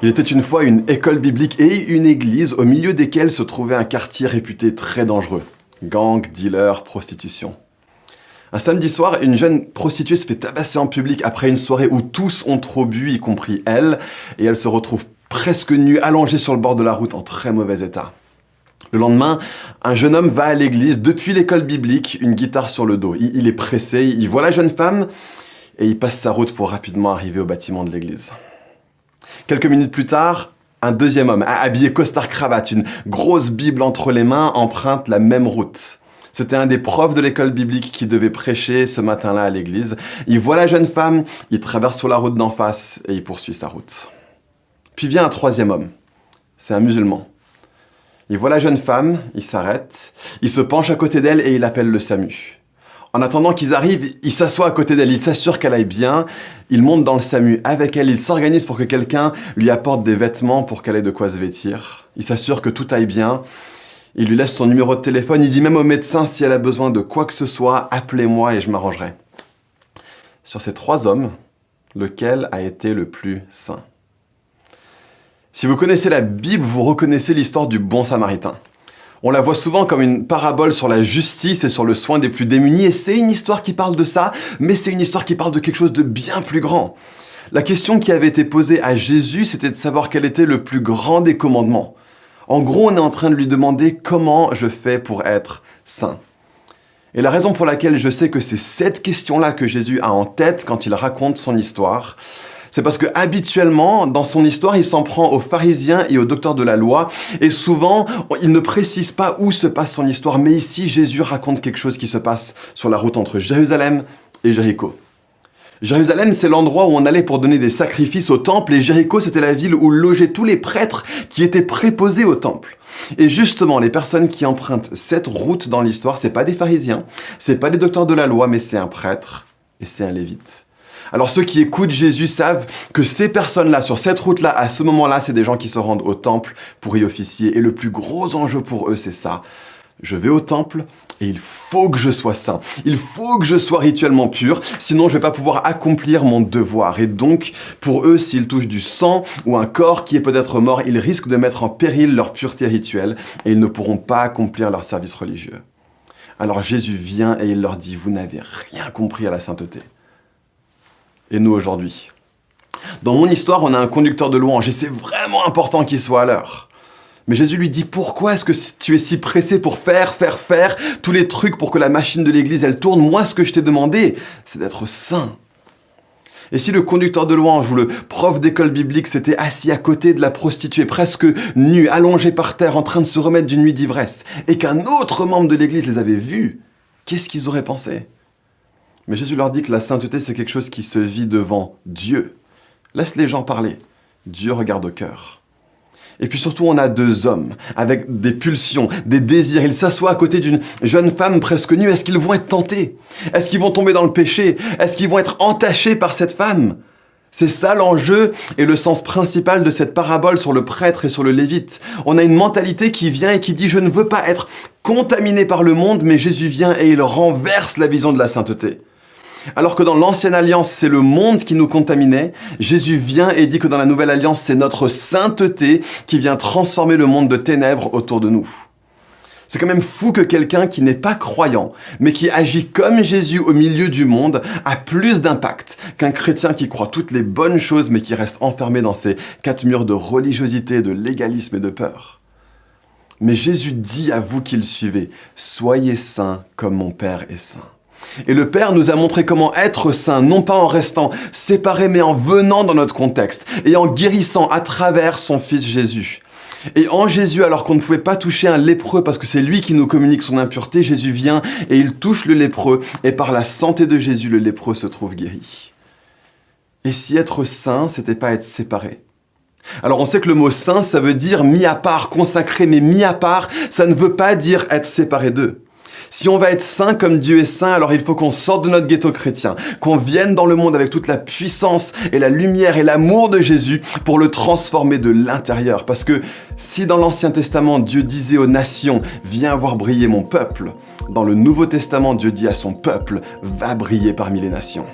Il était une fois une école biblique et une église au milieu desquelles se trouvait un quartier réputé très dangereux. Gangs, dealers, prostitution. Un samedi soir, une jeune prostituée se fait tabasser en public après une soirée où tous ont trop bu, y compris elle, et elle se retrouve presque nue, allongée sur le bord de la route en très mauvais état. Le lendemain, un jeune homme va à l'église depuis l'école biblique, une guitare sur le dos. Il est pressé, il voit la jeune femme et il passe sa route pour rapidement arriver au bâtiment de l'église. Quelques minutes plus tard, un deuxième homme, habillé costard-cravate, une grosse Bible entre les mains, emprunte la même route. C'était un des profs de l'école biblique qui devait prêcher ce matin-là à l'église. Il voit la jeune femme, il traverse sur la route d'en face et il poursuit sa route. Puis vient un troisième homme. C'est un musulman. Il voit la jeune femme, il s'arrête, il se penche à côté d'elle et il appelle le SAMU. En attendant qu'ils arrivent, il s'assoit à côté d'elle, il s'assure qu'elle aille bien, il monte dans le SAMU avec elle, il s'organise pour que quelqu'un lui apporte des vêtements pour qu'elle ait de quoi se vêtir. Il s'assure que tout aille bien, il lui laisse son numéro de téléphone, il dit même au médecin si elle a besoin de quoi que ce soit, appelez-moi et je m'arrangerai. Sur ces trois hommes, lequel a été le plus saint ? Si vous connaissez la Bible, vous reconnaissez l'histoire du bon samaritain. On la voit souvent comme une parabole sur la justice et sur le soin des plus démunis, et c'est une histoire qui parle de ça, mais c'est une histoire qui parle de quelque chose de bien plus grand. La question qui avait été posée à Jésus, c'était de savoir quel était le plus grand des commandements. En gros, on est en train de lui demander comment je fais pour être saint. Et la raison pour laquelle je sais que c'est cette question-là que Jésus a en tête quand il raconte son histoire, c'est parce que habituellement, dans son histoire, il s'en prend aux pharisiens et aux docteurs de la loi. Et souvent, il ne précise pas où se passe son histoire. Mais ici, Jésus raconte quelque chose qui se passe sur la route entre Jérusalem et Jéricho. Jérusalem, c'est l'endroit où on allait pour donner des sacrifices au temple. Et Jéricho, c'était la ville où logeaient tous les prêtres qui étaient préposés au temple. Et justement, les personnes qui empruntent cette route dans l'histoire, c'est pas des pharisiens, c'est pas des docteurs de la loi, mais c'est un prêtre et c'est un lévite. Alors ceux qui écoutent Jésus savent que ces personnes-là, sur cette route-là, à ce moment-là, c'est des gens qui se rendent au temple pour y officier. Et le plus gros enjeu pour eux, c'est ça. Je vais au temple et il faut que je sois saint. Il faut que je sois rituellement pur, sinon je ne vais pas pouvoir accomplir mon devoir. Et donc, pour eux, s'ils touchent du sang ou un corps qui est peut-être mort, ils risquent de mettre en péril leur pureté rituelle et ils ne pourront pas accomplir leur service religieux. Alors Jésus vient et il leur dit, vous n'avez rien compris à la sainteté. Et nous aujourd'hui. Dans mon histoire, on a un conducteur de louange et c'est vraiment important qu'il soit à l'heure. Mais Jésus lui dit, pourquoi est-ce que tu es si pressé pour faire tous les trucs pour que la machine de l'église, elle tourne? Moi, ce que je t'ai demandé, c'est d'être saint. Et si le conducteur de louange ou le prof d'école biblique s'était assis à côté de la prostituée, presque nue, allongée par terre, en train de se remettre d'une nuit d'ivresse, et qu'un autre membre de l'église les avait vus, qu'est-ce qu'ils auraient pensé ? Mais Jésus leur dit que la sainteté, c'est quelque chose qui se vit devant Dieu. Laisse les gens parler. Dieu regarde au cœur. Et puis surtout, on a deux hommes avec des pulsions, des désirs. Ils s'assoient à côté d'une jeune femme presque nue. Est-ce qu'ils vont être tentés? Est-ce qu'ils vont tomber dans le péché? Est-ce qu'ils vont être entachés par cette femme? C'est ça l'enjeu et le sens principal de cette parabole sur le prêtre et sur le lévite. On a une mentalité qui vient et qui dit « je ne veux pas être contaminé par le monde », mais Jésus vient et il renverse la vision de la sainteté. Alors que dans l'Ancienne Alliance, c'est le monde qui nous contaminait, Jésus vient et dit que dans la Nouvelle Alliance, c'est notre sainteté qui vient transformer le monde de ténèbres autour de nous. C'est quand même fou que quelqu'un qui n'est pas croyant, mais qui agit comme Jésus au milieu du monde, a plus d'impact qu'un chrétien qui croit toutes les bonnes choses, mais qui reste enfermé dans ses quatre murs de religiosité, de légalisme et de peur. Mais Jésus dit à vous qui le suivez, « Soyez saints comme mon Père est saint ». Et le Père nous a montré comment être saint, non pas en restant séparés, mais en venant dans notre contexte et en guérissant à travers son Fils Jésus. Et en Jésus, alors qu'on ne pouvait pas toucher un lépreux parce que c'est lui qui nous communique son impureté, Jésus vient et il touche le lépreux et par la santé de Jésus, le lépreux se trouve guéri. Et si être saint, c'était pas être séparé? Alors on sait que le mot saint, ça veut dire mis à part, consacré, mais mis à part, ça ne veut pas dire être séparé d'eux. Si on va être saint comme Dieu est saint, alors il faut qu'on sorte de notre ghetto chrétien, qu'on vienne dans le monde avec toute la puissance et la lumière et l'amour de Jésus pour le transformer de l'intérieur. Parce que si dans l'Ancien Testament, Dieu disait aux nations « Viens voir briller mon peuple », dans le Nouveau Testament, Dieu dit à son peuple « Va briller parmi les nations ».